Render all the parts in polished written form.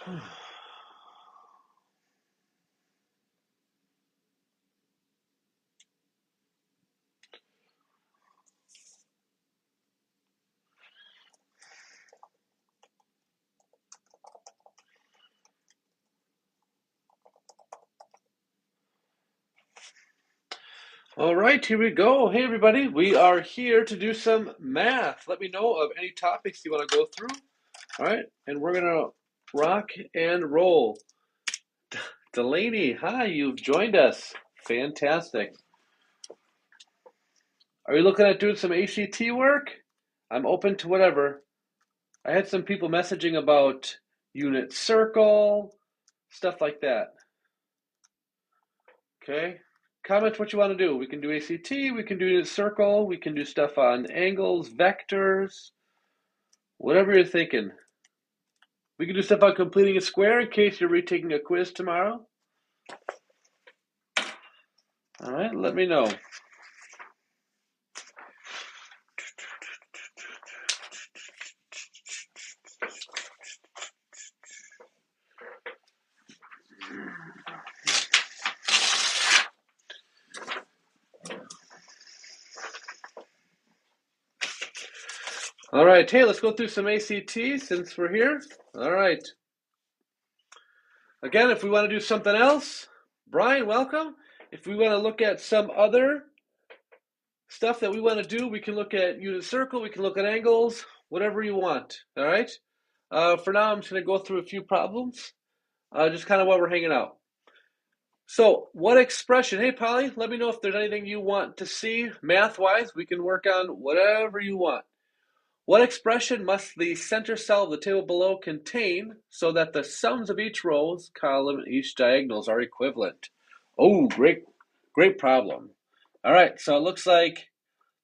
All right, here we go. Hey, everybody, we are here to do some math. Let me know of any topics you want to go through. All right, and we're going to rock and roll. Delaney, hi, you've joined us. Fantastic. Are you looking at doing some ACT work? I'm open to whatever. I had some people messaging about unit circle, stuff like that. Okay, comment what you want to do. We can do ACT, we can do unit circle, we can do stuff on angles, vectors, whatever you're thinking. We can do stuff on completing a square in case you're retaking a quiz tomorrow. All right, let me know. All right, hey, let's go through some ACT since we're here. All right. Again, if we want to do something else, Brian, welcome. If we want to look at some other stuff that we want to do, we can look at unit circle, we can look at angles, whatever you want. All right. For now, I'm just going to go through a few problems, just kind of while we're hanging out. So, what expression? Hey, Polly, let me know if there's anything you want to see math-wise. We can work on whatever you want. What expression must the center cell of the table below contain so that the sums of each row's column and each diagonals are equivalent? Oh, great problem. All right, so it looks like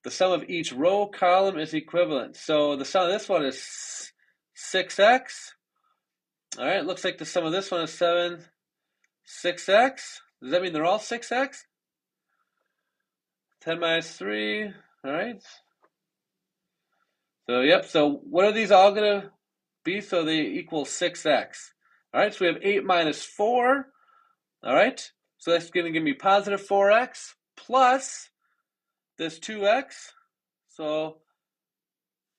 the sum of each row column is equivalent. So the sum of this one is 6x. All right, it looks like the sum of this one is 6x. Does that mean they're all 6x? 10 minus 3, all right. So, yep, so what are these all going to be? So they equal 6x. All right, so we have 8 minus 4. All right, so that's going to give me positive 4x plus this 2x. So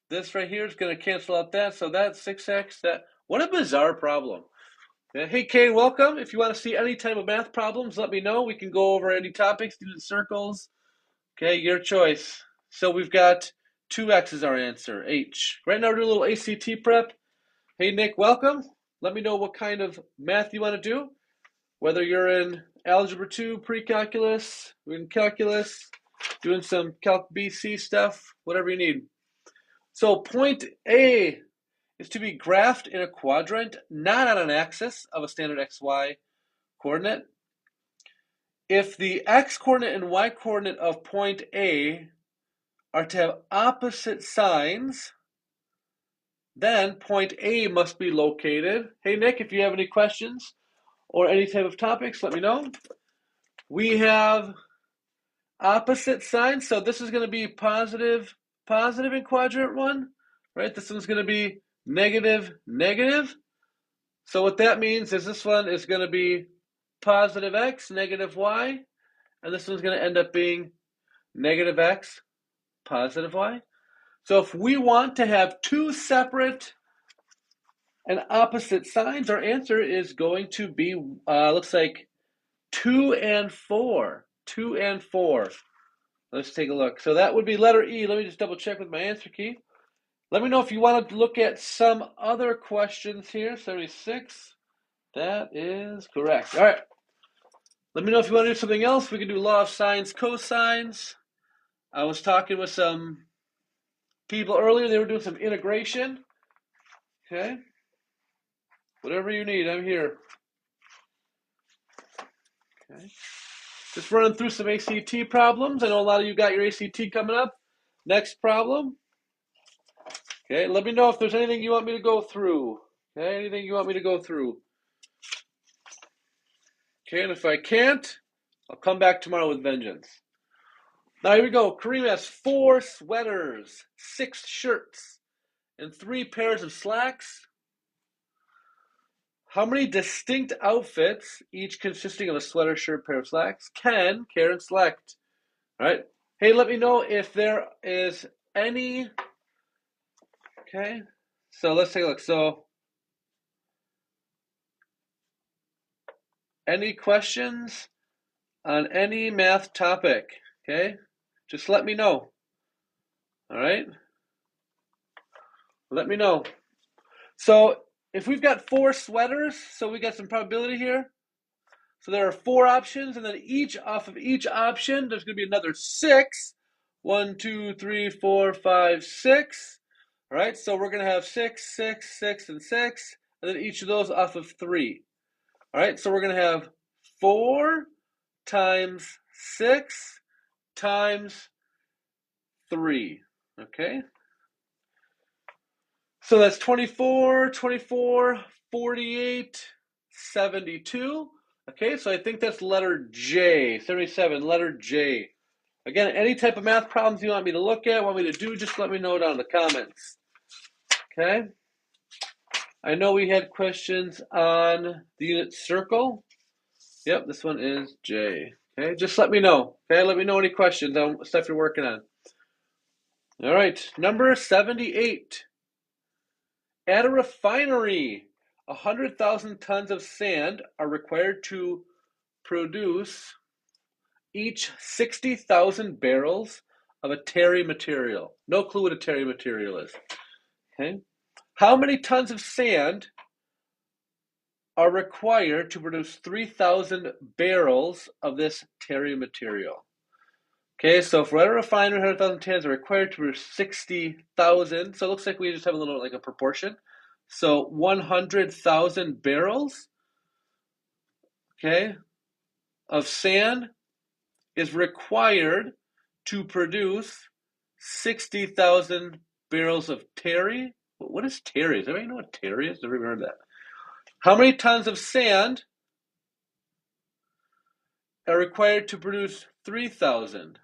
this right here is going to cancel out that. So that's 6x. What a bizarre problem. Hey, Kane, welcome. If you want to see any type of math problems, let me know. We can go over any topics, do the circles. Okay, your choice. So we've got 2x is our answer, H. Right now we're doing a little ACT prep. Hey, Nick, welcome. Let me know what kind of math you want to do, whether you're in Algebra 2, Pre-Calculus, in Calculus, doing some Calc BC stuff, whatever you need. So point A is to be graphed in a quadrant, not on an axis of a standard XY coordinate. If the x coordinate and y coordinate of point A are to have opposite signs, then point A must be located. Hey, Nick, if you have any questions or any type of topics, let me know. We have opposite signs, so this is going to be positive in quadrant 1, right? This one's going to be negative. So what that means is this one is going to be positive x, negative y, and this one's going to end up being negative x, positive y. So if we want to have two separate and opposite signs, our answer is going to be, looks like 2 and 4. 2 and 4. Let's take a look. So that would be letter E. Let me just double check with my answer key. Let me know if you want to look at some other questions here. 76. That is correct. All right. Let me know if you want to do something else. We can do law of sines, cosines. I was talking with some people earlier. They were doing some integration. Okay. Whatever you need, I'm here. Okay. Just running through some ACT problems. I know a lot of you got your ACT coming up. Next problem. Okay, let me know if there's anything you want me to go through. Okay, anything you want me to go through. Okay, and if I can't, I'll come back tomorrow with vengeance. Now here we go. Kareem has 4 sweaters, 6 shirts, and 3 pairs of slacks. How many distinct outfits, each consisting of a sweater, shirt, pair of slacks, can Karen select? All right. Hey, let me know if there is any. Okay. So let's take a look. So, any questions on any math topic? Okay. Just let me know. All right. Let me know. So, if we've got 4 sweaters, so we got some probability here. So there are 4 options, and then off of each option, there's going to be another 6. 1, 2, 3, 4, 5, 6. All right, so we're going to have 6, 6, 6, and 6, and then each of those off of 3. All right, so we're going to have 4 times 6 times 3. Okay, so that's 24, 24, 48, 72. Okay, so I think that's letter J, 77, letter J. Again, any type of math problems you want me to look at, want me to do, just let me know down in the comments. Okay? I know we had questions on the unit circle. Yep, this one is J. Okay, just let me know. Okay, let me know any questions on stuff you're working on. All right, number 78. At a refinery, 100,000 tons of sand are required to produce each 60,000 barrels of a terry material. No clue what a terry material is. Okay. How many tons of sand are required to produce 3,000 barrels of this terry material? Okay, so for a refinery, 100,000 tons are required to produce 60,000. So it looks like we just have a little like a proportion. So 100,000 barrels, okay, of sand is required to produce 60,000 barrels of terry. What is terry? Does anybody know what terry is? Never even heard that. How many tons of sand are required to produce 3,000?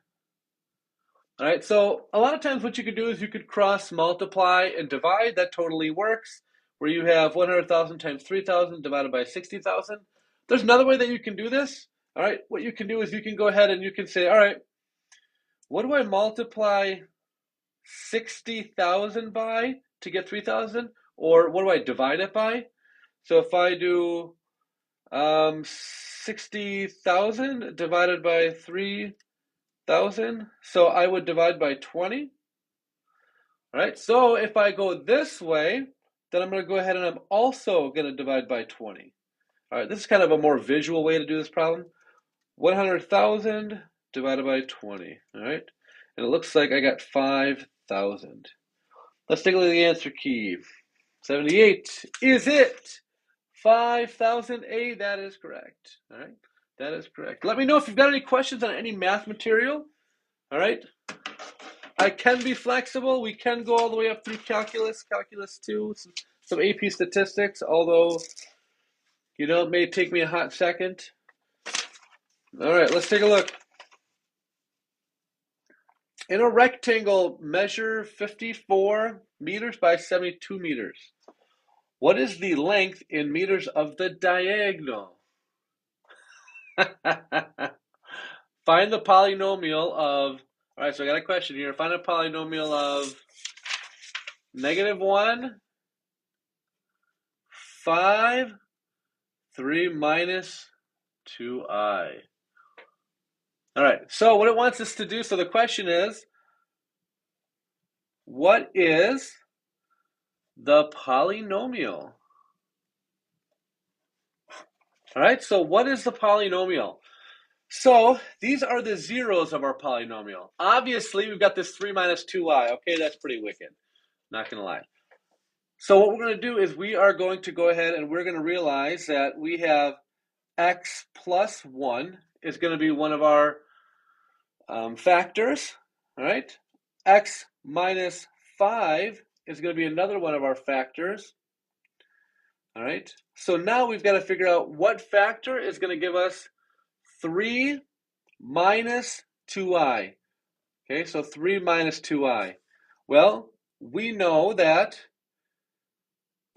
All right, so a lot of times what you could do is you could cross multiply and divide. That totally works, where you have 100,000 times 3,000 divided by 60,000. There's another way that you can do this. All right, what you can do is you can go ahead and you can say, all right, what do I multiply 60,000 by to get 3,000? Or what do I divide it by? So if I do 60,000 divided by 3,000, so I would divide by 20. All right, so if I go this way, then I'm going to go ahead and I'm also going to divide by 20. All right, this is kind of a more visual way to do this problem. 100,000 divided by 20, all right? And it looks like I got 5,000. Let's take a look at the answer key. 78, is it 5,000A? That is correct, all right? That is correct. Let me know if you've got any questions on any math material, all right? I can be flexible. We can go all the way up through calculus, calculus 2, some AP statistics, although, you know, it may take me a hot second. All right, let's take a look. In a rectangle, measure 54 meters by 72 meters. What is the length in meters of the diagonal? Find the polynomial of, all right, so I got a question here. Find a polynomial of -1, 5, 3 minus 2i. All right, so what it wants us to do, so the question is, what is the polynomial? All right, so what is the polynomial? So these are the zeros of our polynomial. Obviously, we've got this 3 minus 2i. Okay, that's pretty wicked. Not going to lie. So what we're going to do is we are going to go ahead and we're going to realize that we have x plus 1 is going to be one of our factors. All right, x minus 5 is going to be another one of our factors. All right, so now we've got to figure out what factor is going to give us 3 minus 2i. Okay, so 3 minus 2i. Well, we know that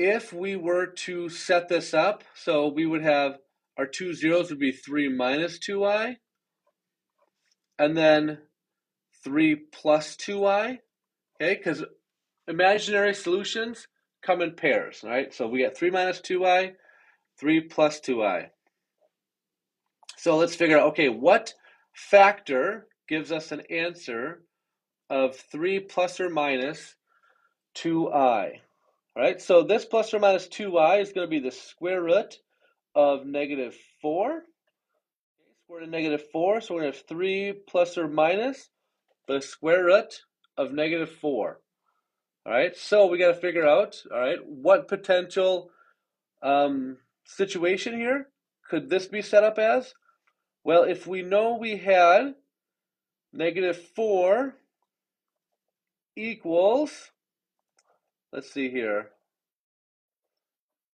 if we were to set this up, so we would have our two zeros would be 3 minus 2y, and then 3 plus 2y, okay? Because imaginary solutions come in pairs, right? So we get 3 minus 2y, 3 plus 2y. So let's figure out, okay, what factor gives us an answer of 3 plus or minus 2i? All right, so this plus or minus 2y is going to be the square root of negative 4. Okay, square root of negative 4, so we're going to have 3 plus or minus the square root of negative 4. All right, so we got to figure out, all right, what potential situation here could this be set up as? Well, if we know we had negative 4 equals, let's see here,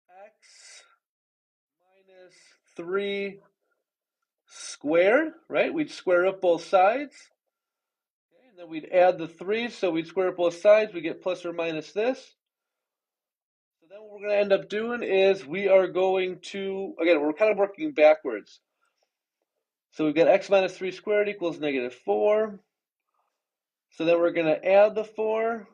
x minus 3 squared, right? We'd square up both sides. Okay, and then we'd add the 3, so we'd square up both sides. We get plus or minus this. So then what we're going to end up doing is we are going to, again, we're kind of working backwards. So we've got x minus 3 squared equals negative 4. So then we're going to add the 4.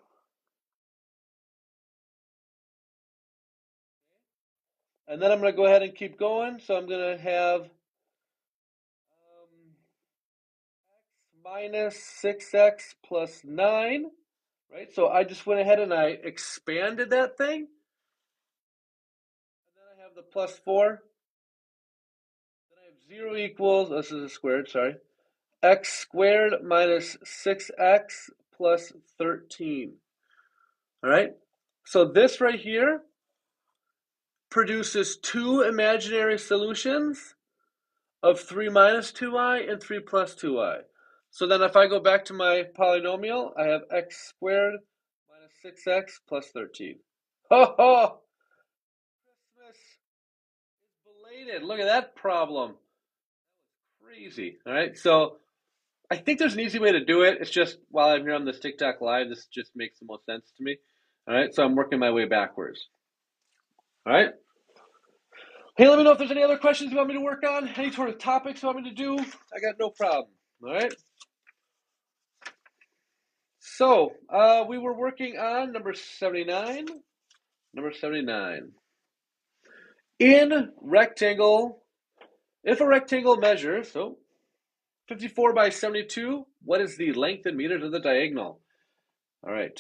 And then I'm going to go ahead and keep going. So I'm going to have x minus 6x plus 9, right? So I just went ahead and I expanded that thing. And then I have the plus 4. Then I have 0 equals, this is a squared, sorry, x squared minus 6x plus 13. All right? So this right here produces two imaginary solutions of 3 minus 2y and 3 plus 2y. So then if I go back to my polynomial, I have x squared minus 6x plus 13. Ho ho! Christmas is belated. Look at that problem. Crazy. All right, so I think there's an easy way to do it. It's just while I'm here on this TikTok live, this just makes the most sense to me. All right, so I'm working my way backwards. All right. Hey, let me know if there's any other questions you want me to work on, any sort of topics you want me to do. I got no problem. All right. So we were working on number 79. Number 79. In rectangle, if a rectangle measures, so 54 by 72, what is the length in meters of the diagonal? All right.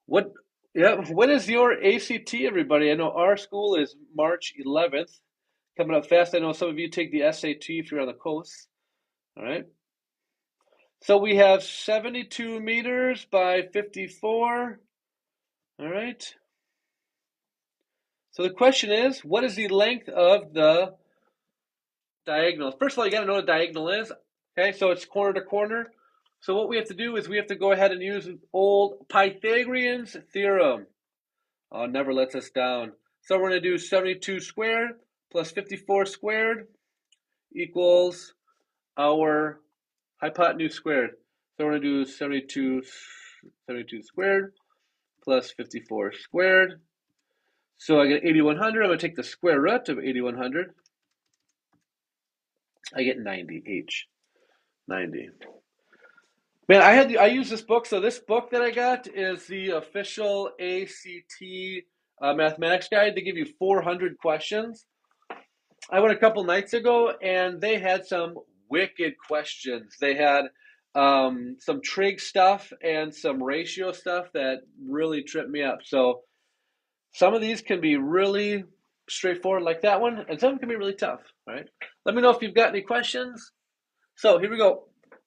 When is your ACT, everybody? I know our school is March 11th, coming up fast. I know some of you take the SAT if you're on the coast. All right. So we have 72 meters by 54. All right. So the question is, what is the length of the diagonal? First of all, you got to know what a diagonal is. Okay, so it's corner to corner. So what we have to do is we have to go ahead and use old Pythagorean's theorem. Oh, never lets us down. So we're going to do 72 squared plus 54 squared equals our hypotenuse squared. So we're going to do 72 squared plus 54 squared. So I get 8100. I'm going to take the square root of 8100. I get 90H. 90. Man, I use this book. So this book that I got is the official ACT mathematics guide. They give you 400 questions. I went a couple nights ago, and they had some wicked questions. They had some trig stuff and some ratio stuff that really tripped me up. So some of these can be really straightforward like that one, and some can be really tough, right? Let me know if you've got any questions. So here we go.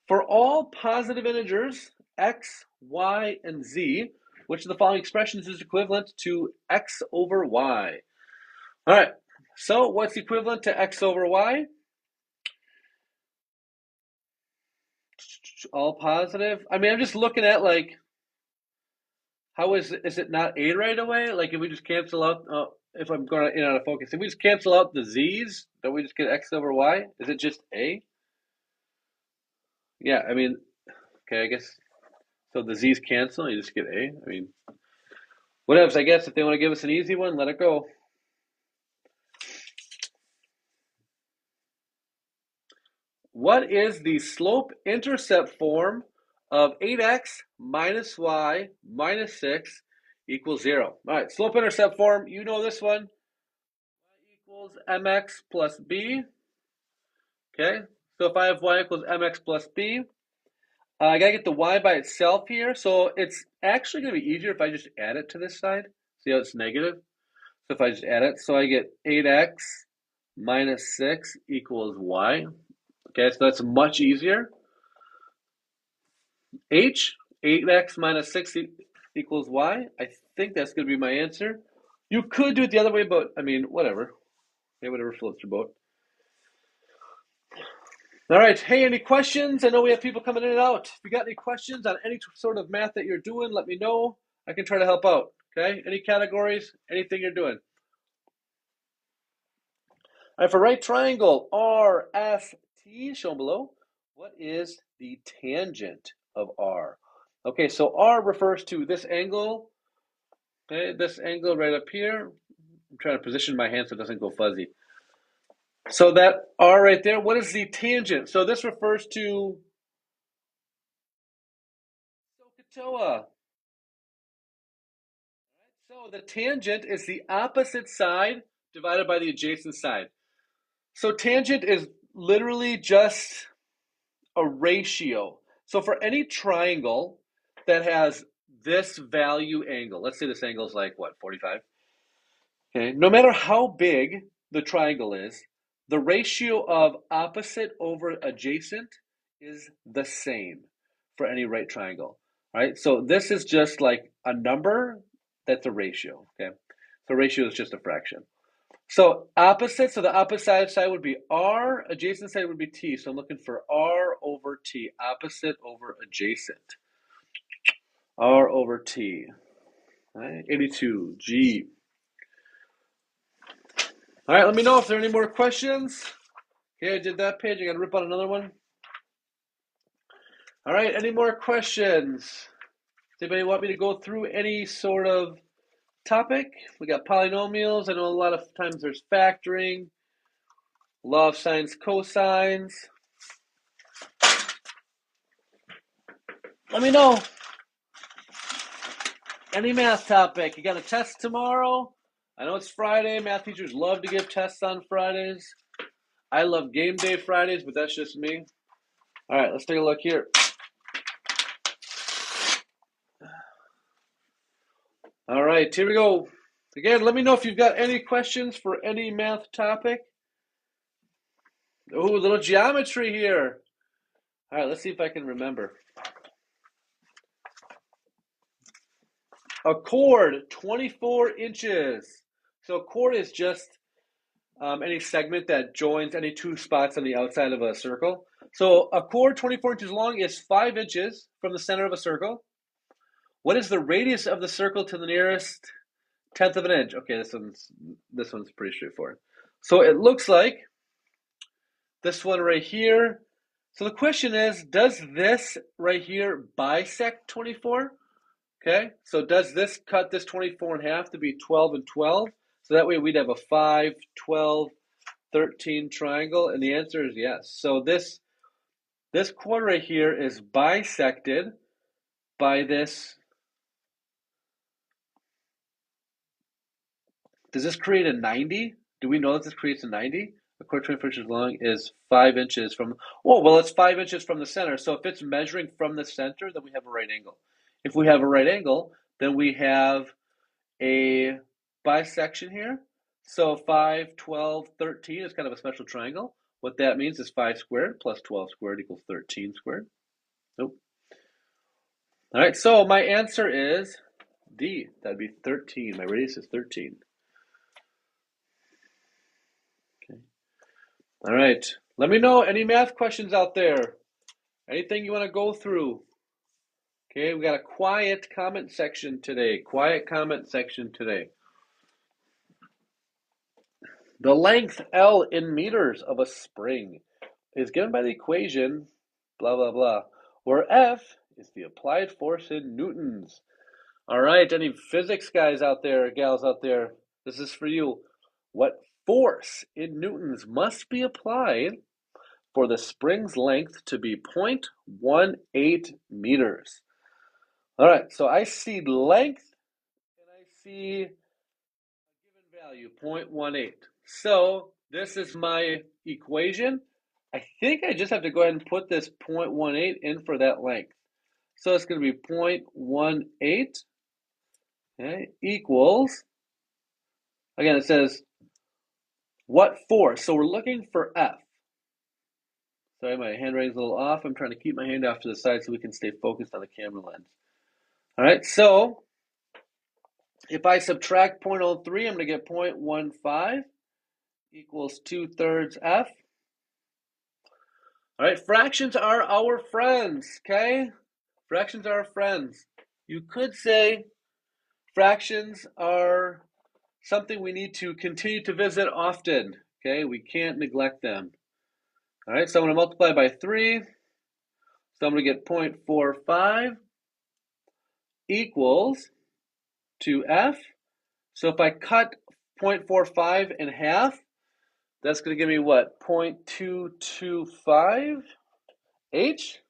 For all positive integers, x, y, and z, which of the following expressions is equivalent to x over y? All right, so what's equivalent to x over y? All positive. I mean, I'm just looking at like, how is it not a right away? Like if we just cancel out, if I'm going in out of focus, if we just cancel out the z's, don't we just get x over y? Is it just a? Yeah, I mean, okay, I guess, so the z's cancel, you just get a. I mean, Whatevs, I guess if they want to give us an easy one, let it go. What is the slope-intercept form of 8x minus y minus 6 equals 0? All right, slope-intercept form, you know this one. Y equals mx plus b. Okay, so if I have y equals mx plus b, I got to get the y by itself here. So it's actually going to be easier if I just add it to this side. See how it's negative? So if I just add it, so I get 8x minus 6 equals y. Okay, so that's much easier. H, 8x minus 6 equals y. I think that's going to be my answer. You could do it the other way, but I mean, whatever. Okay, whatever floats your boat. All right. Hey, any questions? I know we have people coming in and out. If you got any questions on any sort of math that you're doing, let me know. I can try to help out. Okay. Any categories, anything you're doing. All right. For right triangle, RFT, shown below, what is the tangent of R? Okay. So R refers to this angle. Okay. This angle right up here. I'm trying to position my hand so it doesn't go fuzzy. So that R right there, what is the tangent? So this refers to SOHCAHTOA. So the tangent is the opposite side divided by the adjacent side. So tangent is literally just a ratio. So for any triangle that has this value angle, let's say this angle is like what, 45? Okay, no matter how big the triangle is, the ratio of opposite over adjacent is the same for any right triangle. All right, so this is just like a number that's a ratio. Okay, so ratio is just a fraction. So opposite, so the opposite side would be R, adjacent side would be T. So I'm looking for R over T, opposite over adjacent. R over T. All right, 82, G. All right, let me know if there are any more questions. Okay, I did that page. I got to rip out another one. All right, any more questions? Does anybody want me to go through any sort of topic? We got polynomials. I know a lot of times there's factoring, law of sines, cosines. Let me know. Any math topic. You got a test tomorrow? I know it's Friday. Math teachers love to give tests on Fridays. I love game day Fridays, but that's just me. All right, let's take a look here. All right, here we go. Again, let me know if you've got any questions for any math topic. Oh, a little geometry here. All right, let's see if I can remember. A chord, 24 inches. So a chord is just any segment that joins any two spots on the outside of a circle. So a chord 24 inches long is 5 inches from the center of a circle. What is the radius of the circle to the nearest tenth of an inch? Okay, this one's pretty straightforward. So it looks like this one right here. So the question is, does this right here bisect 24? Okay, so does this cut this 24 in half to be 12 and 12? So that way we'd have a 5, 12, 13 triangle, and the answer is yes. So this chord right here is bisected by this. Does this create a 90? Do we know that this creates a 90? A chord 24 inches long is 5 inches from, oh, well, it's 5 inches from the center. So if it's measuring from the center, then we have a right angle. If we have a right angle, then we have a bisection here. So 5, 12, 13 is kind of a special triangle. What that means is 5 squared plus 12 squared equals 13 squared. Nope. All right, so my answer is D. That'd be 13. My radius is 13. Okay. All right. Let me know any math questions out there. Anything you want to go through. Okay, we got a quiet comment section today. Quiet comment section today. The length L in meters of a spring is given by the equation blah, blah, blah, where F is the applied force in newtons. All right, any physics guys out there, gals out there, this is for you. What force in newtons must be applied for the spring's length to be 0.18 meters? All right, so I see length and I see a given value, 0.18. So this is my equation. I think I just have to go ahead and put this 0.18 in for that length. So it's going to be 0.18, okay, equals, again, it says what force? So we're looking for F. Sorry, my handwriting's a little off. I'm trying to keep my hand off to the side so we can stay focused on the camera lens. All right, so if I subtract 0.03, I'm going to get 0.15 equals 2/3 F. All right, fractions are our friends, okay? Fractions are our friends. You could say fractions are something we need to continue to visit often, okay? We can't neglect them. All right, so I'm going to multiply by 3. So I'm going to get 0.45 equals 2F. So if I cut 0.45 in half, that's going to give me what? 0.225 H?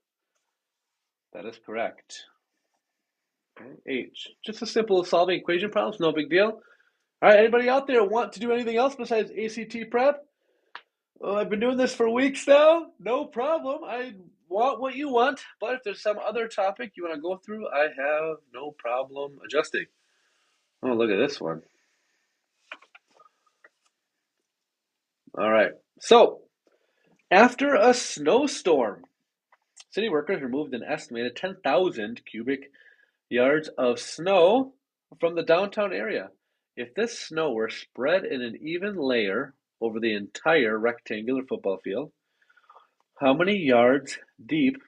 That is correct. H. Just a simple solving equation problems, no big deal. All right, anybody out there want to do anything else besides ACT prep? Oh, I've been doing this for weeks now. No problem. I want what you want, but if there's some other topic you want to go through, I have no problem adjusting. Oh, look at this one. All right. So, after a snowstorm, city workers removed an estimated 10,000 cubic yards of snow from the downtown area. If this snow were spread in an even layer over the entire rectangular football field, how many yards deep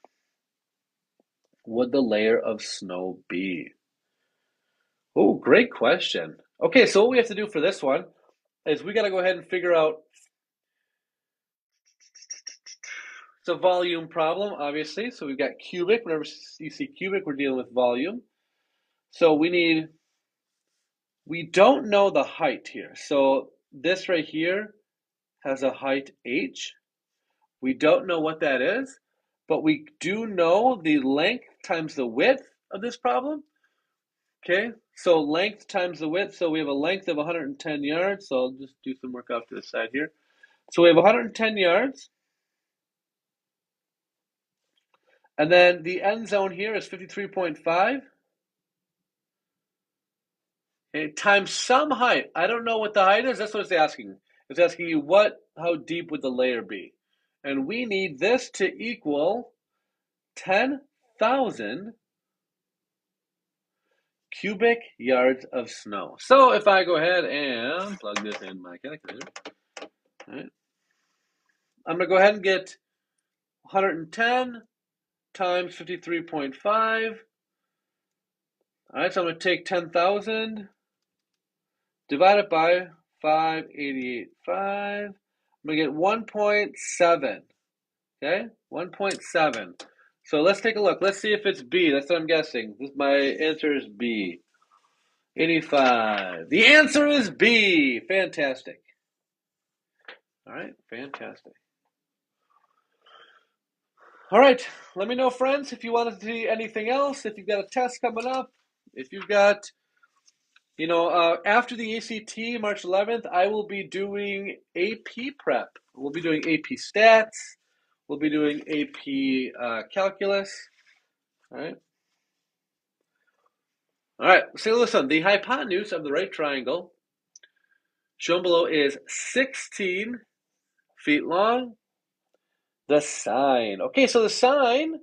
would the layer of snow be? Oh, great question. Okay, so what we have to do for this one is we got to go ahead and figure out. It's a volume problem, obviously. So we've got cubic. Whenever you see cubic, we're dealing with volume. So we don't know the height here. So this right here has a height h. We don't know what that is, but we do know the length times the width of this problem. Okay, so length times the width. So we have a length of 110 yards. So I'll just do some work off to the side here. So we have 110 yards. And then the end zone here is 53.5. Okay, times some height. I don't know what the height is. That's what it's asking. It's asking you how deep would the layer be? And we need this to equal 10,000 cubic yards of snow. So if I go ahead and plug this in my calculator, all right, I'm going to go ahead and get 110 times 53.5. All right, so I'm going to take 10,000 divided by 588.5. I'm going to get 1.7. Okay, 1.7. So let's take a look. Let's see if it's B. That's what I'm guessing. My answer is B. 85. The answer is B. Fantastic. All right, fantastic. All right, let me know, friends, if you want to see anything else, if you've got a test coming up, if you've got, after the ACT, March 11th, I will be doing AP prep. We'll be doing AP stats. We'll be doing AP calculus. All right. All right, so listen, the hypotenuse of the right triangle shown below is 16 feet long. The sine. Okay, so the sine,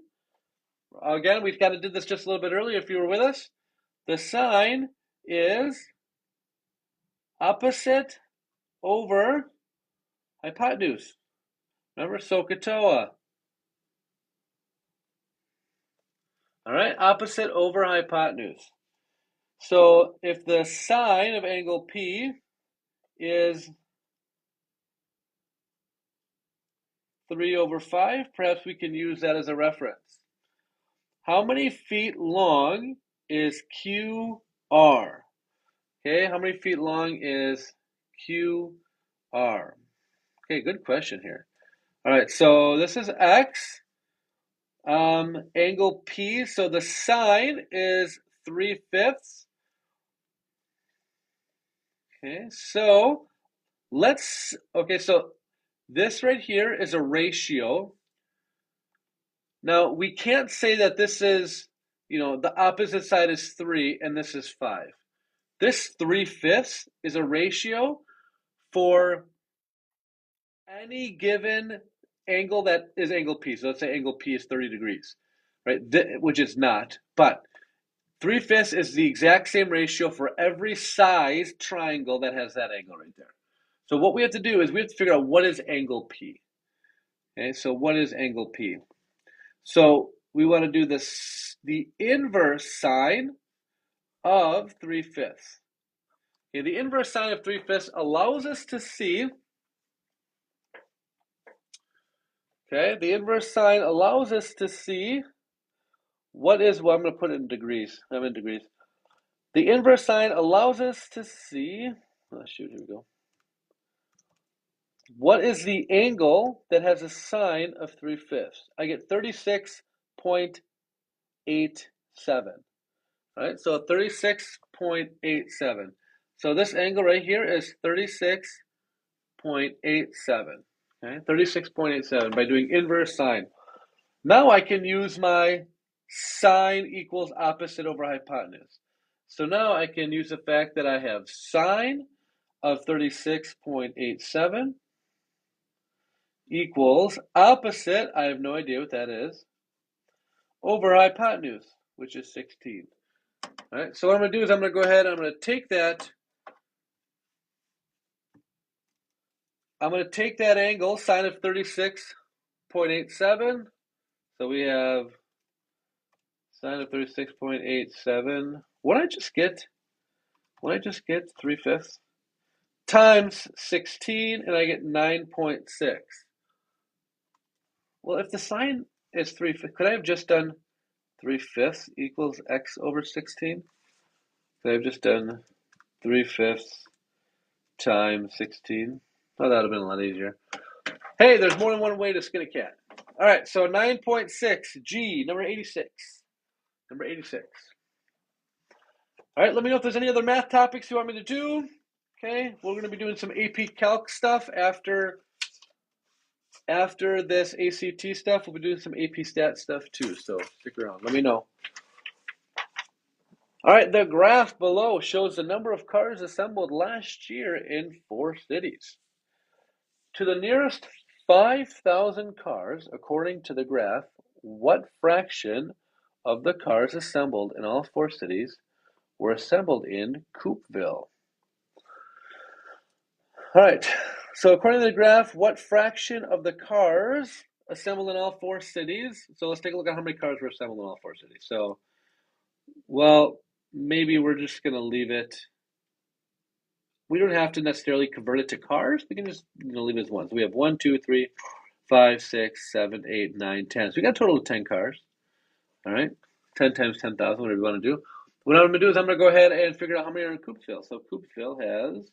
again, we've got to do this just a little bit earlier if you were with us. The sine is opposite over hypotenuse. Remember, SOHCAHTOA. All right, opposite over hypotenuse. So if the sine of angle P is 3/5, perhaps we can use that as a reference. How many feet long is QR? Okay, how many feet long is QR? Okay, good question here. All right, so this is X, angle P, so the sine is 3/5. Okay, so so this right here is a ratio. Now, we can't say that this is, the opposite side is 3 and this is 5. This 3/5 is a ratio for any given angle that is angle P. So let's say angle P is 30 degrees, right? Which it's not, but 3/5 is the exact same ratio for every size triangle that has that angle right there. So what we have to do is we have to figure out what is angle P. Okay, so what is angle P? So we want to do the inverse sine of 3/5. Okay, the inverse sine of 3/5 allows us to see. Okay, the inverse sine allows us to see what is, well, I'm going to put it in degrees. I'm in degrees. The inverse sine allows us to see, oh shoot, here we go. What is the angle that has a sine of 3/5? I get 36.87. All right, so 36.87. So this angle right here is 36.87. Okay, 36.87 by doing inverse sine. Now I can use my sine equals opposite over hypotenuse. So now I can use the fact that I have sine of 36.87 equals opposite, I have no idea what that is, over hypotenuse, which is 16. All right, so what I'm going to do is I'm going to go ahead and I'm going to take that angle, sine of 36.87. So we have sine of 36.87. What did I just get? 3/5 times 16, and I get 9.6. Well, if the sine is 3/5, could I have just done 3/5 equals x over 16? Could I have just done 3/5 times 16? Oh, that would have been a lot easier. Hey, there's more than one way to skin a cat. All right, so 9.6, G, number 86. Number 86. All right, let me know if there's any other math topics you want me to do. Okay, we're going to be doing some AP Calc stuff after this ACT stuff. We'll be doing some AP Stat stuff too, so stick around. Let me know. All right, the graph below shows the number of cars assembled last year in 4 cities. To the nearest 5,000 cars, according to the graph, what fraction of the cars assembled in all 4 cities were assembled in Coupeville? All right, so according to the graph, what fraction of the cars assembled in all 4 cities? So let's take a look at how many cars were assembled in all 4 cities. So, well, maybe we're just going to leave it. We don't have to necessarily convert it to cars. We can just leave it as one. So we have 1, 2, 3, 5, 6, 7, 8, 9, 10. So we got a total of 10 cars. All right, 10 times 10,000, whatever you want to do. What I'm going to do is I'm going to go ahead and figure out how many are in Coupeville. So Coupeville has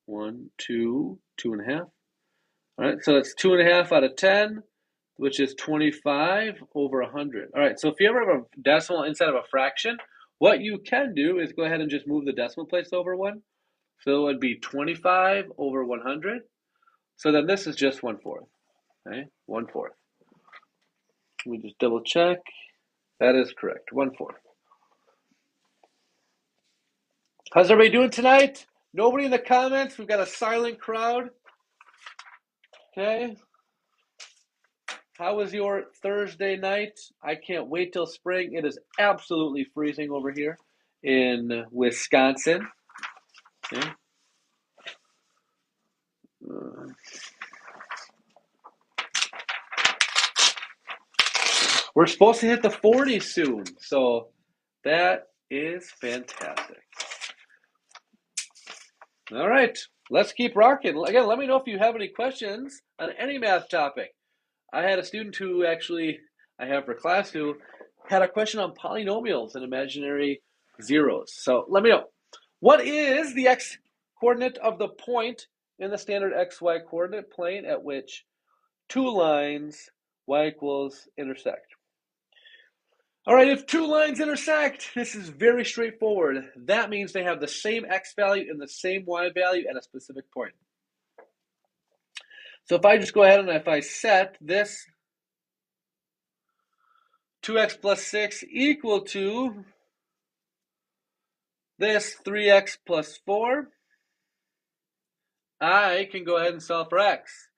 1, 2, 2.5. All right, so it's 2.5 out of 10, which is 25 over 100. All right, so if you ever have a decimal inside of a fraction, what you can do is go ahead and just move the decimal place over one. So it would be 25 over 100. So then this is just 1/4. Okay, 1/4. Let me just double check. That is correct, 1/4. How's everybody doing tonight? Nobody in the comments. We've got a silent crowd. Okay. How was your Thursday night? I can't wait till spring. It is absolutely freezing over here in Wisconsin. Okay. We're supposed to hit the 40s soon, so that is fantastic. All right, let's keep rocking. Again, let me know if you have any questions on any math topic. I had a student who actually I have for class who had a question on polynomials and imaginary zeros. So let me know. What is the x-coordinate of the point in the standard xy coordinate plane at which two lines y equals intersect? All right, if two lines intersect, this is very straightforward. That means they have the same x value and the same y value at a specific point. So if I just go ahead and if I set this 2x plus 6 equal to this 3x plus 4, I can go ahead and solve for x.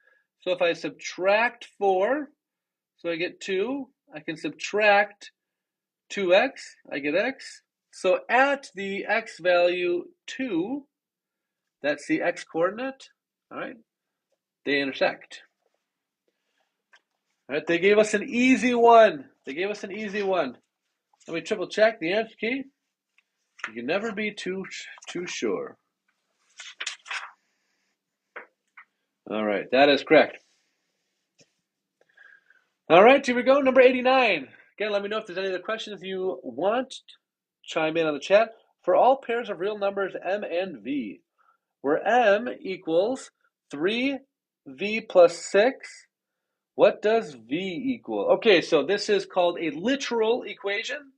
So if I subtract 4, so I get 2, I can subtract 2x, I get x. So at the x value 2, that's the x coordinate, all right, they intersect. All right, they gave us an easy one. Let me triple check the answer key. You can never be too sure. All right, that is correct. All right, here we go, number 89. Again, let me know if there's any other questions you want. Chime in on the chat. For all pairs of real numbers m and v, where m equals 3v plus 6, what does v equal? Okay, so this is called a literal equation.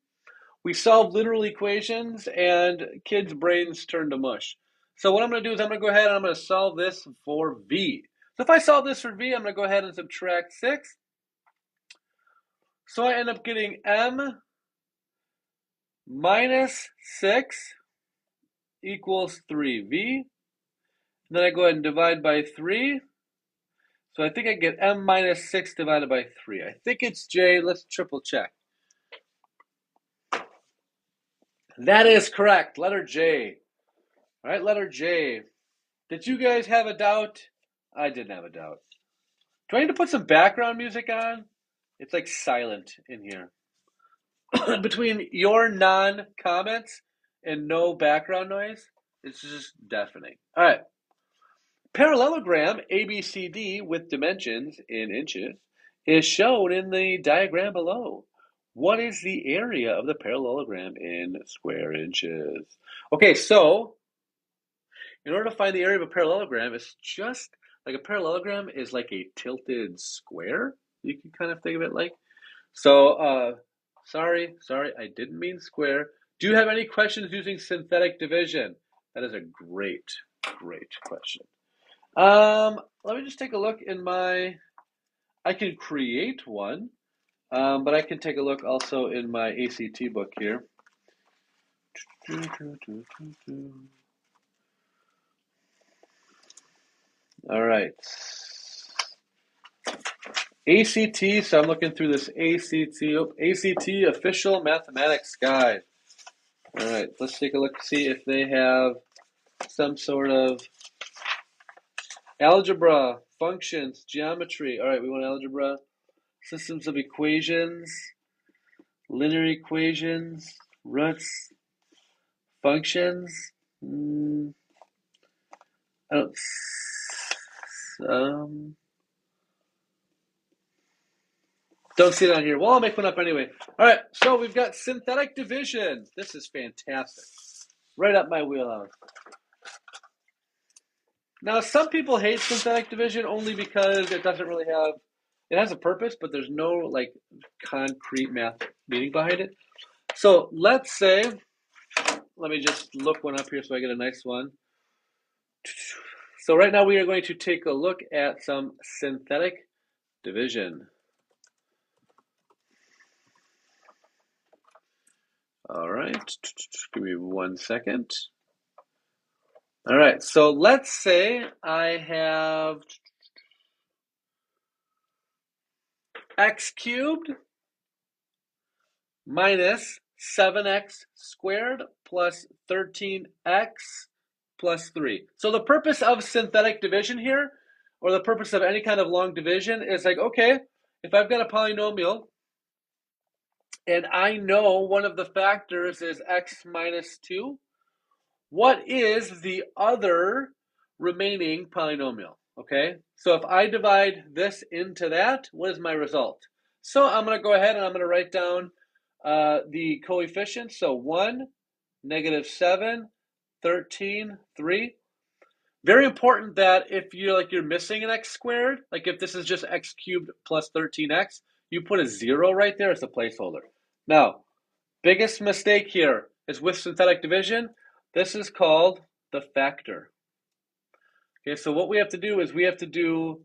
We solve literal equations and kids' brains turn to mush. So what I'm going to do is I'm going to go ahead and I'm going to solve this for v. So if I solve this for v, I'm going to go ahead and subtract 6. So I end up getting m minus 6 equals 3v. Then I go ahead and divide by 3. So I think I get m minus 6 divided by 3. I think it's j. Let's triple check. That is correct. Letter J. All right, letter J. Did you guys have a doubt? I didn't have a doubt. Do I need to put some background music on? It's like silent in here. Between your non-comments and no background noise, it's just deafening. All right. Parallelogram ABCD with dimensions in inches is shown in the diagram below. What is the area of the parallelogram in square inches? Okay, so in order to find the area of a parallelogram, it's just like a parallelogram is like a tilted square. You can kind of think of it like. So, sorry, I didn't mean square. Do you have any questions using synthetic division? That is a great question. Let me just take a look in my, I can create one, but I can take a look also in my ACT book here. All right. ACT, so I'm looking through this ACT Official Mathematics Guide. All right, let's take a look, see if they have some sort of algebra, functions, geometry. All right, we want algebra, systems of equations, linear equations, roots, functions. I don't see it on here. Well, I'll make one up anyway. All right, so we've got synthetic division. This is fantastic. Right up my wheelhouse. Now, some people hate synthetic division only because it doesn't really have, it has a purpose, but there's no like concrete math meaning behind it. So let's say, let me just look one up here so I get a nice one. So right now we are going to take a look at some synthetic division. All right, give me 1 second. All right, so let's say I have x cubed minus 7x squared plus 13x plus 3. So the purpose of synthetic division here, or the purpose of any kind of long division, is like, okay, if I've got a polynomial and I know one of the factors is x minus 2, what is the other remaining polynomial? Okay, so if I divide this into that, what is my result? So I'm going to go ahead and I'm going to write down the coefficients. So 1, -7, 13, 3. Very important that if you're missing an x squared, like if this is just x cubed plus 13x, you put a 0 right there as a placeholder. Now, biggest mistake here is with synthetic division, this is called the factor. Okay, so what we have to do is we have to do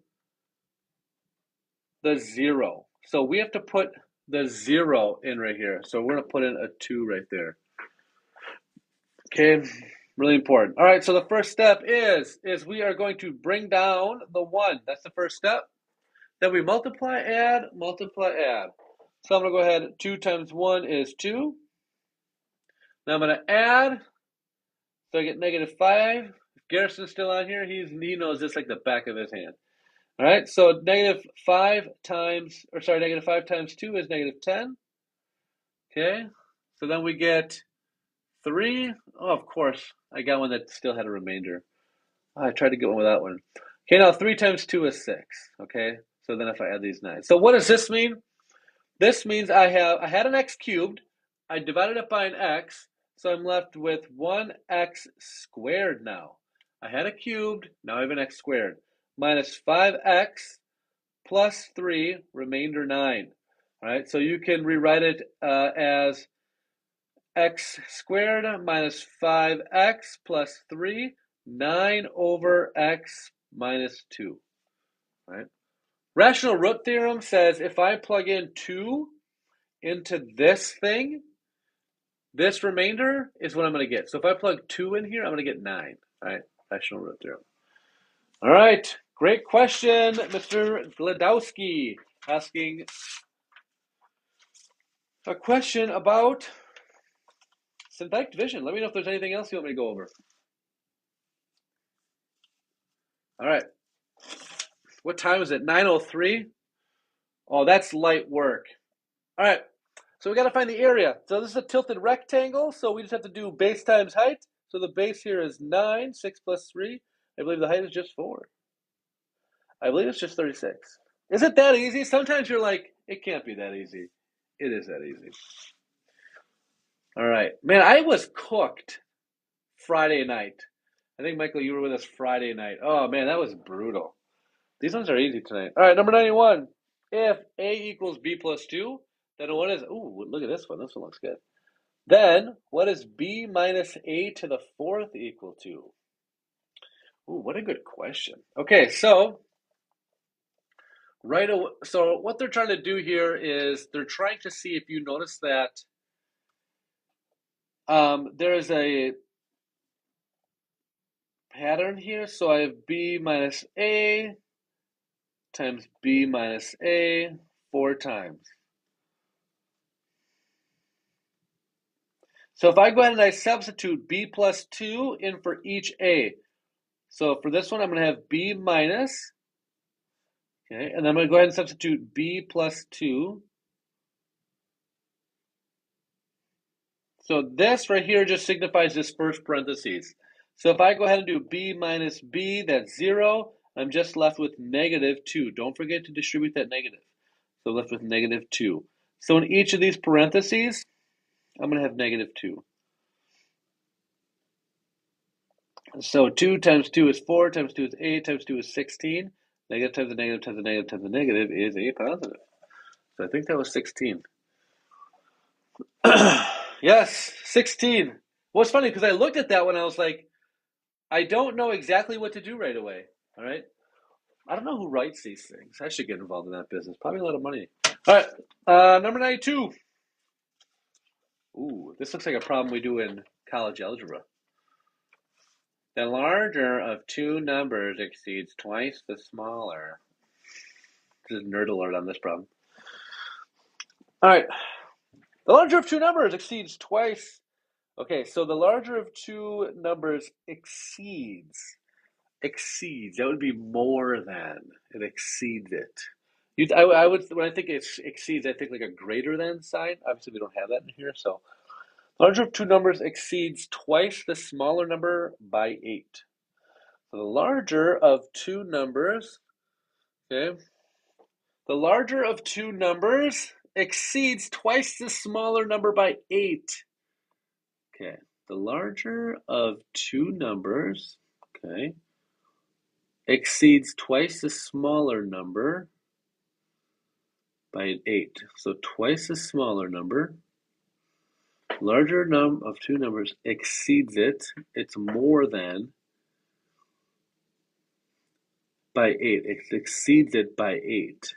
the 0. So we have to put the 0 in right here. So we're going to put in a 2 right there. Okay, really important. All right, so the first step is we are going to bring down the 1. That's the first step. Then we multiply, add, multiply, add. So I'm going to go ahead. 2 times 1 is 2. Now I'm going to add. So I get -5. If Garrison's still on here, he knows this like the back of his hand. All right, so -5 times 2 is -10. Okay, so then we get 3. Oh, of course, I got one that still had a remainder. Oh, I tried to get one with that one. Okay, now 3 times 2 is 6. Okay, so then if I add these 9. So what does this mean? This means I had an x cubed. I divided it by an x, so I'm left with 1x squared now. I had a cubed, now I have an x squared. Minus 5x plus 3, remainder 9. All right, so you can rewrite it as x squared minus 5x plus 3, 9 over x minus 2. All right. Rational root theorem says if I plug in 2 into this thing, this remainder is what I'm going to get. So if I plug 2 in here, I'm going to get 9. All right, rational root theorem. All right, great question, Mr. Gladowski, asking a question about synthetic division. Let me know if there's anything else you want me to go over. All right. What time is it? 9:03? Oh, that's light work. All right. So we got to find the area. So this is a tilted rectangle, so we just have to do base times height. So the base here is 9, 6 plus 3. I believe the height is just 4. I believe it's just 36. Is it that easy? Sometimes you're like, it can't be that easy. It is that easy. All right. Man, I was cooked Friday night. I think, Michael, you were with us Friday night. Oh, man, that was brutal. These ones are easy tonight. All right, number 91. If A equals B plus 2, then what is, ooh, look at this one. This one looks good. Then, what is B minus A to the 4th equal to? Ooh, what a good question. Okay, so so what they're trying to do here is they're trying to see if you notice that there is a pattern here. So I have B minus A times B minus A 4 times. So if I go ahead and I substitute B plus 2 in for each A. So for this one, I'm going to have B minus, okay, and I'm going to go ahead and substitute B plus 2. So this right here just signifies this first parentheses. So if I go ahead and do B minus B, that's 0. I'm just left with -2. Don't forget to distribute that negative. So left with -2. So in each of these parentheses, I'm going to have -2. So 2 times 2 is 4, times 2 is 8, times 2 is 16. Negative times a negative times a negative times a negative is a positive. So I think that was 16. Yes, 16. Well, it's funny because I looked at that when I was like, I don't know exactly what to do right away. All right. I don't know who writes these things. I should get involved in that business. Probably a lot of money. All right. Number 92. Ooh, this looks like a problem we do in college algebra. The larger of two numbers exceeds twice the smaller. This is nerd alert on this problem. All right. The larger of two numbers exceeds twice. Okay, so the larger of two numbers exceeds. Exceeds. That would be more than. It exceeds it. I would, when I think it exceeds, I think like a greater than sign. Obviously, we don't have that in here. So, larger of two numbers exceeds twice the smaller number by 8. So the larger of two numbers, okay, the larger of two numbers exceeds twice the smaller number by 8. Okay, the larger of two numbers, okay, exceeds twice the smaller number by an 8. So twice the smaller number, larger of two numbers exceeds it. It's more than by 8. It exceeds it by 8.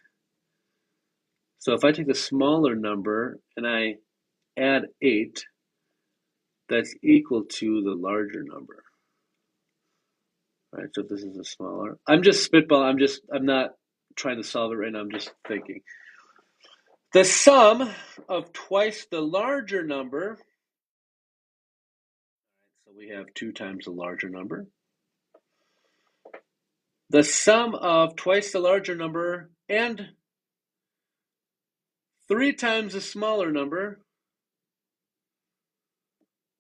So if I take the smaller number and I add 8, that's equal to the larger number. All right, so if this is a smaller, I'm just spitballing. I'm not trying to solve it right now. I'm just thinking. The sum of twice the larger number, so we have 2 times the larger number. The sum of twice the larger number and 3 times the smaller number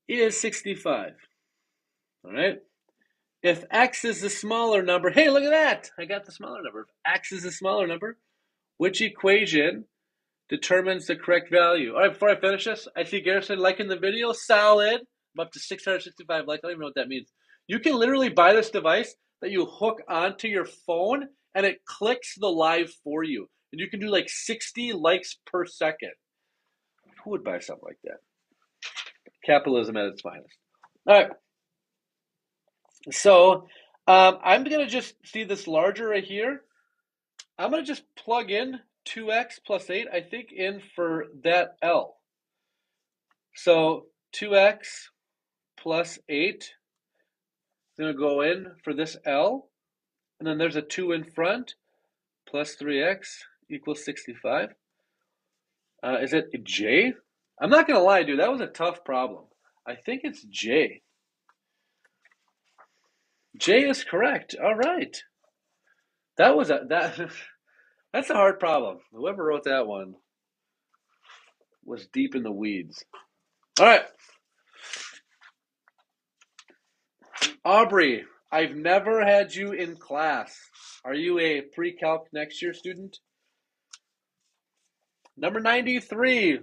is 65. All right. If x is the smaller number, hey, look at that. I got the smaller number. If x is the smaller number, which equation determines the correct value? All right, before I finish this, I see Garrison liking the video. Solid. I'm up to 665 likes. I don't even know what that means. You can literally buy this device that you hook onto your phone, and it clicks the live for you. And you can do like 60 likes per second. Who would buy something like that? Capitalism at its finest. All right. So I'm going to just see this larger right here. I'm going to just plug in 2x plus 8, I think, in for that L. So 2x plus 8 is going to go in for this L. And then there's a 2 in front. Plus 3x equals 65. Is it J? I'm not going to lie, dude. That was a tough problem. I think it's J. J is correct. All right. That's a hard problem. Whoever wrote that one was deep in the weeds. All right. Aubrey, I've never had you in class. Are you a pre-calc next year student? Number 93.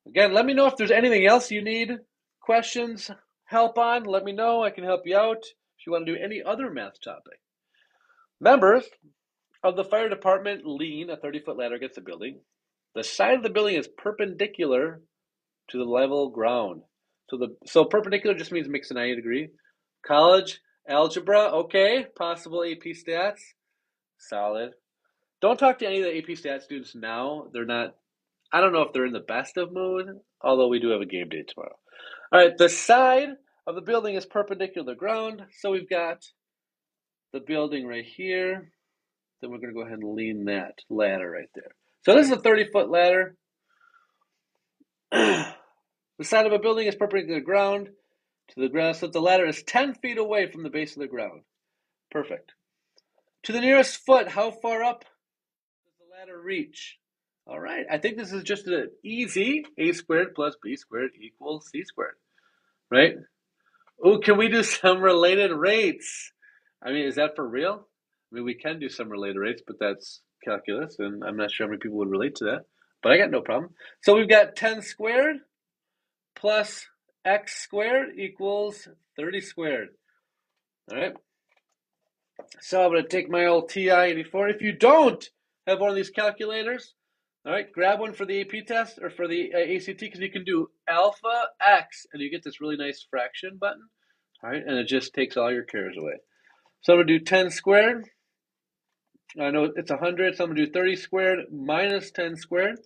Again, let me know if there's anything else you need questions, help on. Let me know. I can help you out if you want to do any other math topic. Members of the fire department lean a 30-foot ladder against the building. The side of the building is perpendicular to the level ground. So perpendicular just means makes a 90 degree. College algebra, okay. Possible AP stats, solid. Don't talk to any of the AP stats students now. They're not, I don't know if they're in the best of mood, although we do have a game day tomorrow. All right, the side of the building is perpendicular to the ground. So we've got the building right here. Then we're going to go ahead and lean that ladder right there. So this is a 30-foot ladder. The side of a building is perpendicular to the ground, so the ladder is 10 feet away from the base of the ground. Perfect. To the nearest foot, how far up does the ladder reach? All right, I think this is just an easy a squared plus b squared equals c squared, right? Oh, can we do some related rates? I mean, is that for real? I mean, we can do some related rates, but that's calculus, and I'm not sure how many people would relate to that, but I got no problem. So we've got 10 squared plus x squared equals 30 squared. All right. So I'm going to take my old TI-84. If you don't have one of these calculators, all right, grab one for the AP test or for the ACT, because you can do alpha x, and you get this really nice fraction button. All right, and it just takes all your cares away. So I'm going to do 10 squared. I know it's 100, so I'm going to do 30 squared minus 10 squared.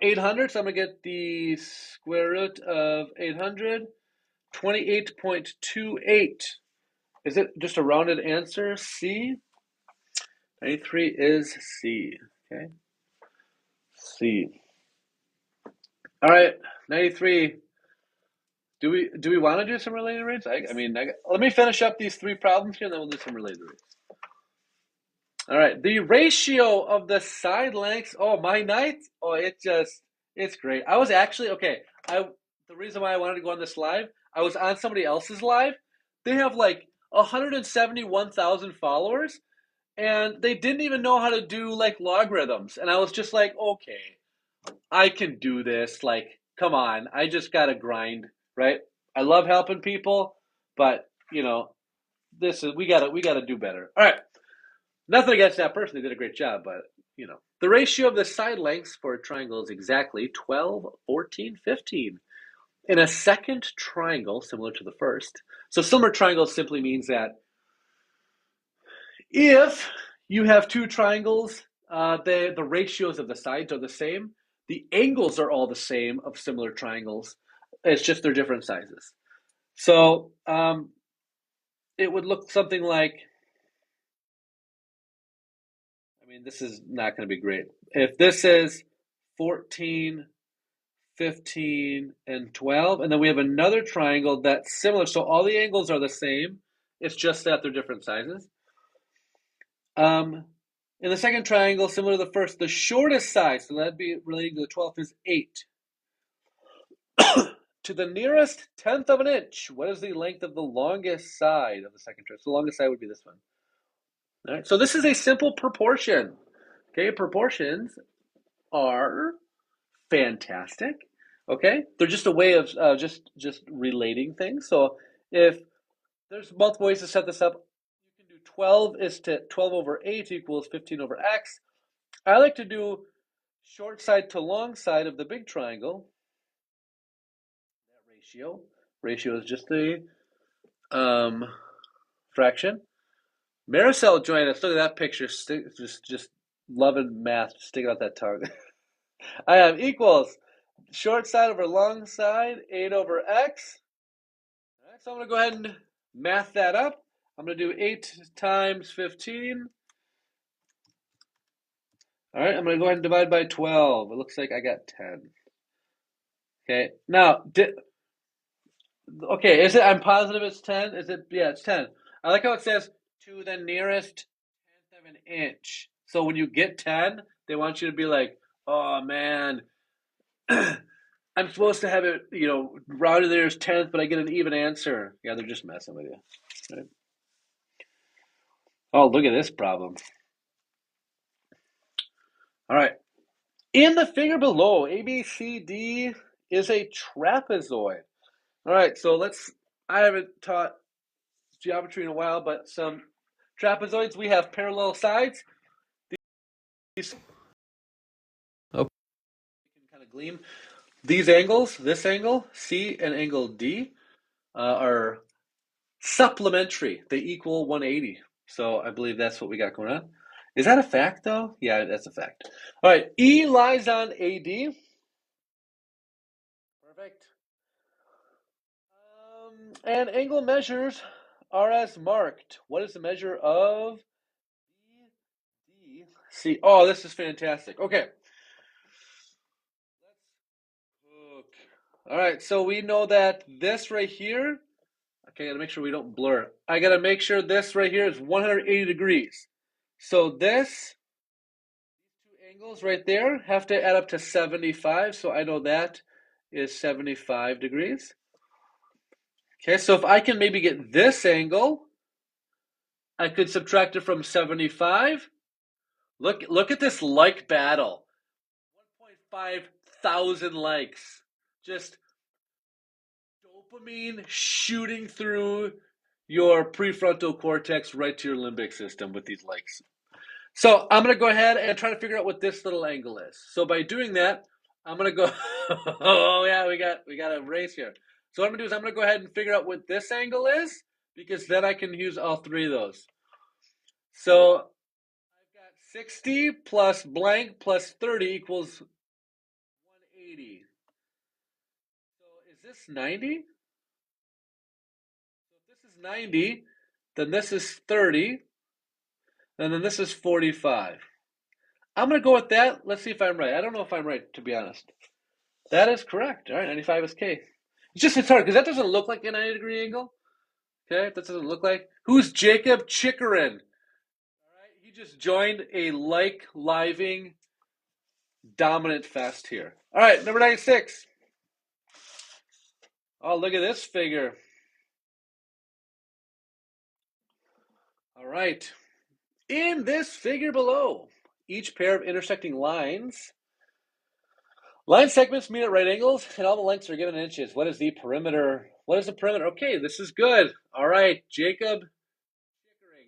800, so I'm going to get the square root of 800, 28.28. Is it just a rounded answer? C? 93 is C. Okay. C. All right, 93. Do we want to do some related rates? I mean, let me finish up these 3 problems here, and then we'll do some related rates. All right, the ratio of the side lengths. Oh, my night. Oh, it's great. I was actually the reason why I wanted to go on this live, I was on somebody else's live. They have like 171,000 followers, and they didn't even know how to do like logarithms. And I was just like, okay, I can do this. Like, come on, I just gotta grind, right? I love helping people, but we gotta do better. All right, nothing against that person; they did a great job, but the ratio of the side lengths for a triangle is exactly 12, 14, 15. In a second triangle, similar to the first, so similar triangle simply means that if you have two triangles, the ratios of the sides are the same. The angles are all the same of similar triangles. It's just they're different sizes. So it would look something like, I mean, this is not going to be great. If this is 14, 15, and 12, and then we have another triangle that's similar, so all the angles are the same. It's just that they're different sizes. In the second triangle, similar to the first, the shortest side, so that'd be relating to the 12th, is 8. To the nearest tenth of an inch, what is the length of the longest side of the second triangle? So the longest side would be this one. All right, so this is a simple proportion. Okay, proportions are fantastic. Okay, they're just a way of just relating things. So if there's multiple ways to set this up, you can do 12 over 8 equals 15 over x. I like to do short side to long side of the big triangle. That ratio is just the fraction. Maricel joined us. Look at that picture. Just loving math, sticking out that tongue. I have equals short side over long side, 8 over x. All right, so I'm going to go ahead and math that up. I'm going to do 8 times 15. All right, I'm going to go ahead and divide by 12. It looks like I got 10. Okay, now, okay, is it? I'm positive it's 10. Is it? Yeah, it's 10. I like how it says to the nearest tenth of an inch. So when you get 10, they want you to be like, oh man, I'm supposed to have it, rounded to the nearest tenth, but I get an even answer. Yeah, they're just messing with you. Right? Oh, look at this problem. All right. In the figure below, ABCD is a trapezoid. All right, so I haven't taught geometry in a while, but some trapezoids, we have parallel sides. These, okay, you can kind of gleam. These angles, this angle, C, and angle D, are supplementary. They equal 180. So I believe that's what we got going on. Is that a fact, though? Yeah, that's a fact. All right, E lies on AD. Perfect. And angle measures are as marked. What is the measure of BDC? Oh, this is fantastic. Okay. Let's look. All right, so we know that this right here, okay, I gotta make sure we don't blur. I gotta make sure this right here is 180 degrees. So these two angles right there have to add up to 75. So I know that is 75 degrees. Okay, so if I can maybe get this angle, I could subtract it from 75. Look at this like battle. 1.5 thousand likes. Just dopamine shooting through your prefrontal cortex right to your limbic system with these likes. So I'm going to go ahead and try to figure out what this little angle is. So by doing that, I'm going to go, oh yeah, we got a race here. So what I'm going to do is I'm going to go ahead and figure out what this angle is, because then I can use all three of those. So I've got 60 plus blank plus 30 equals 180. So is this 90? So if this is 90, then this is 30, and then this is 45. I'm going to go with that. Let's see if I'm right. I don't know if I'm right, to be honest. That is correct. All right, 95 is K. It's hard because that doesn't look like a 90-degree angle. Okay, that doesn't look like. Who's Jacob Chickerin? All right, he just joined a living dominant fest here. All right, number 96. Oh, look at this figure. All right. In this figure below, each pair of intersecting lines Line segments meet at right angles, and all the lengths are given in inches. What is the perimeter? What is the perimeter? Okay, this is good. All right, Jacob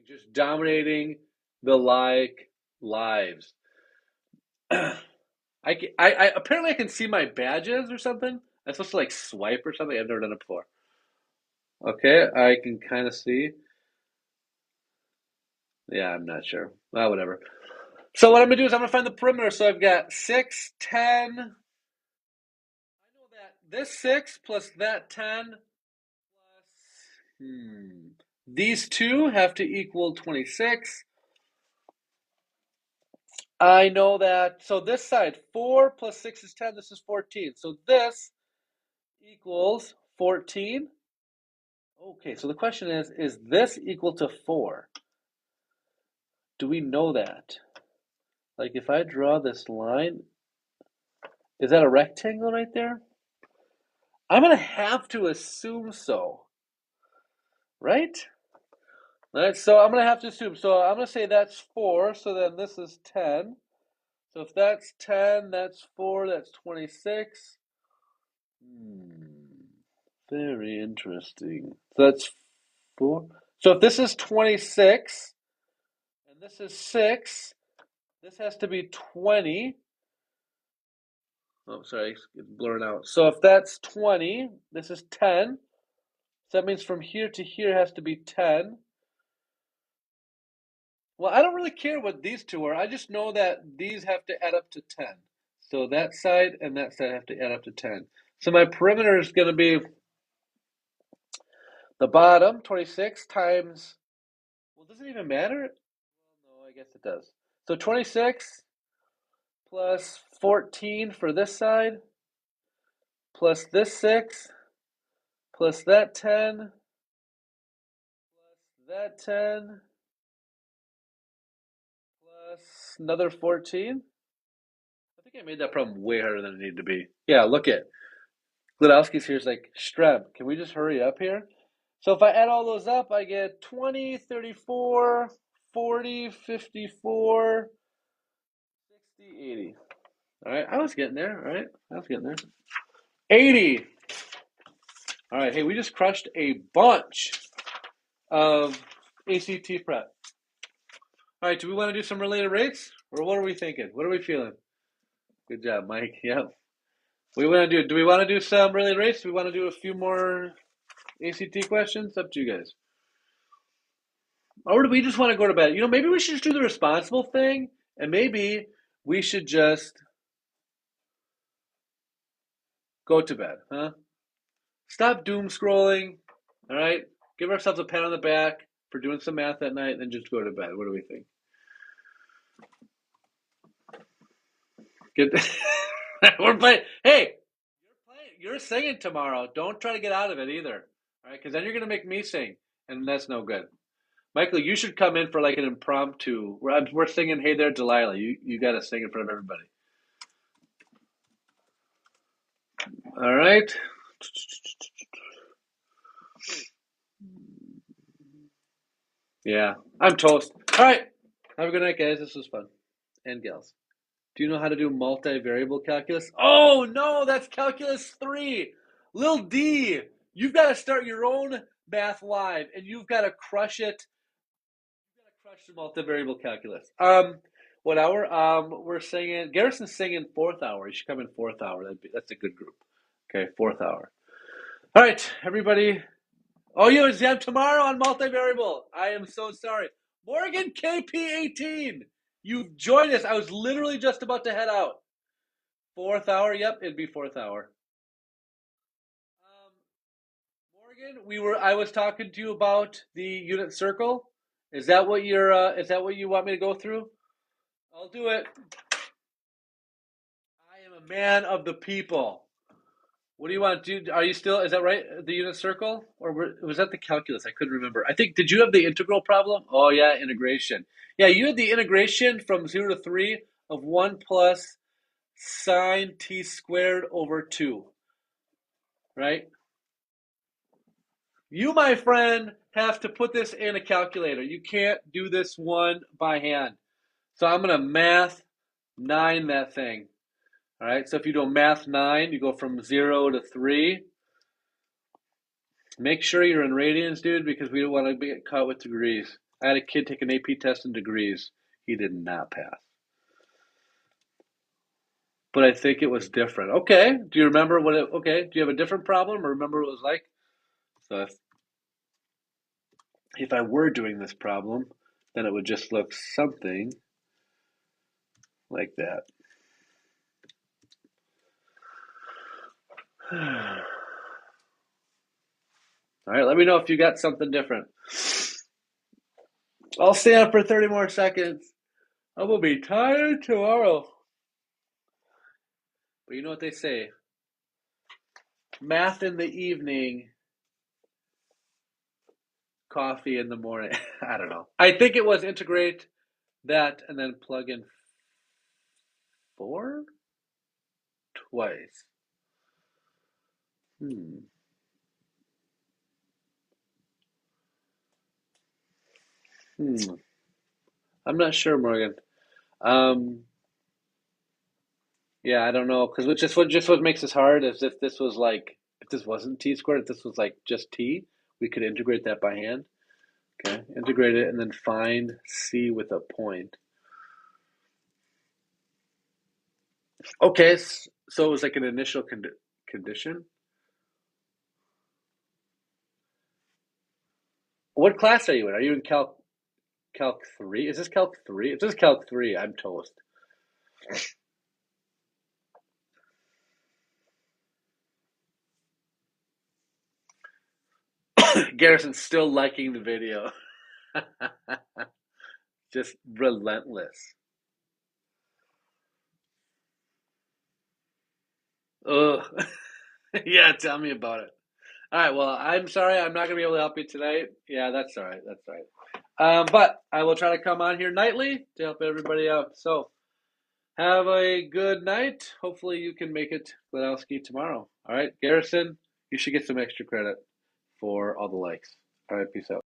just dominating the lives. I apparently I can see my badges or something. I'm supposed to like swipe or something. I've never done it before. Okay, I can kind of see. Yeah, I'm not sure. Well, whatever. So what I'm gonna do is I'm gonna find the perimeter. So I've got 6, 10. I know that this 6 plus that 10 plus these two have to equal 26. I know that. So this side, 4 plus 6 is 10. This is 14. So this equals 14. Okay, so the question is this equal to 4? Do we know that? Like if I draw this line, is that a rectangle right there? I'm going to have to assume so, right? All right, so I'm going to have to assume. So I'm going to say that's 4, so then this is 10. So if that's 10, that's 4, that's 26. Very interesting. So that's 4. So if this is 26 and this is 6, this has to be 20. Oh, sorry, it's blurring out. So if that's 20, this is 10. So that means from here to here has to be 10. Well, I don't really care what these two are. I just know that these have to add up to 10. So that side and that side have to add up to 10. So my perimeter is going to be the bottom, 26, times, well, does it even matter? No, I guess it does. So 26 plus 14 for this side, plus this 6, plus that 10, plus that 10, plus another 14. I think I made that problem way harder than it needed to be. Yeah, look at Glodowski's here is like, Streb, can we just hurry up here? So if I add all those up, I get 20, 34, 40, 54, 60, 80. All right, I was getting there. All right, I was getting there. 80. All right, hey, we just crushed a bunch of ACT prep. All right, do we want to do some related rates, or what are we thinking? What are we feeling? Good job, Mike. Yep. We want to do. Do we want to do some related rates? Do we want to do a few more ACT questions? Up to you guys. Or do we just want to go to bed? You know, maybe we should just do the responsible thing, and maybe we should just go to bed, huh? Stop doom scrolling. All right, give ourselves a pat on the back for doing some math that night, and then just go to bed. What do we think? Good. We're playing. Hey, you're singing tomorrow. Don't try to get out of it either. All right, because then you're gonna make me sing, and that's no good. Michael, you should come in for like an impromptu. We're singing "Hey There, Delilah." You got to sing in front of everybody. All right. Yeah, I'm toast. All right. Have a good night, guys. This was fun. And gals. Do you know how to do multivariable calculus? Oh, no, that's calculus 3. Lil D, you've got to start your own math live, and you've got to crush it. You've got to crush the multivariable calculus. What hour? We're singing. Garrison's singing fourth hour. You should come in fourth hour. That's a good group. Okay, fourth hour. All right, everybody. Oh, you exam tomorrow on multivariable. I am so sorry. Morgan KP18, you've joined us. I was literally just about to head out. Fourth hour, yep, it'd be fourth hour. Morgan, I was talking to you about the unit circle. Is that what you want me to go through? I'll do it. I am a man of the people. What do you want to do? Are you still, is that right? The unit circle? Or was that the calculus? I couldn't remember. I think, did you have the integral problem? Oh, yeah, integration. Yeah, you had the integration from 0 to 3 of 1 plus sine t squared over 2, right? You, my friend, have to put this in a calculator. You can't do this one by hand. So I'm going to math 9 that thing. All right, so if you do a math 9, you go from 0 to 3. Make sure you're in radians, dude, because we don't want to get caught with degrees. I had a kid take an AP test in degrees. He did not pass. But I think it was different. Okay, do you remember what it, okay, do you have a different problem or remember what it was like? So if I were doing this problem, then it would just look something like that. All right, let me know if you got something different. I'll stay up for 30 more seconds. I will be tired tomorrow. But you know what they say? Math in the evening, coffee in the morning. I don't know. I think it was integrate that and then plug in 4 twice. Hmm. Hmm. I'm not sure, Morgan. Um, yeah, I don't know, because what makes this hard is if this was like if this wasn't t squared, if this was like just t, we could integrate that by hand. Okay, integrate it and then find c with a point. Okay, so it was like an initial condition. What class are you in? Are you in Calc 3? Is this Calc 3? If this is Calc 3, I'm toast. Garrison's still liking the video. Just relentless. Ugh. Yeah, tell me about it. All right, well, I'm sorry I'm not going to be able to help you tonight. Yeah, that's all right. That's all right. But I will try to come on here nightly to help everybody out. So have a good night. Hopefully you can make it Gladowski tomorrow. All right, Garrison, you should get some extra credit for all the likes. All right, peace out.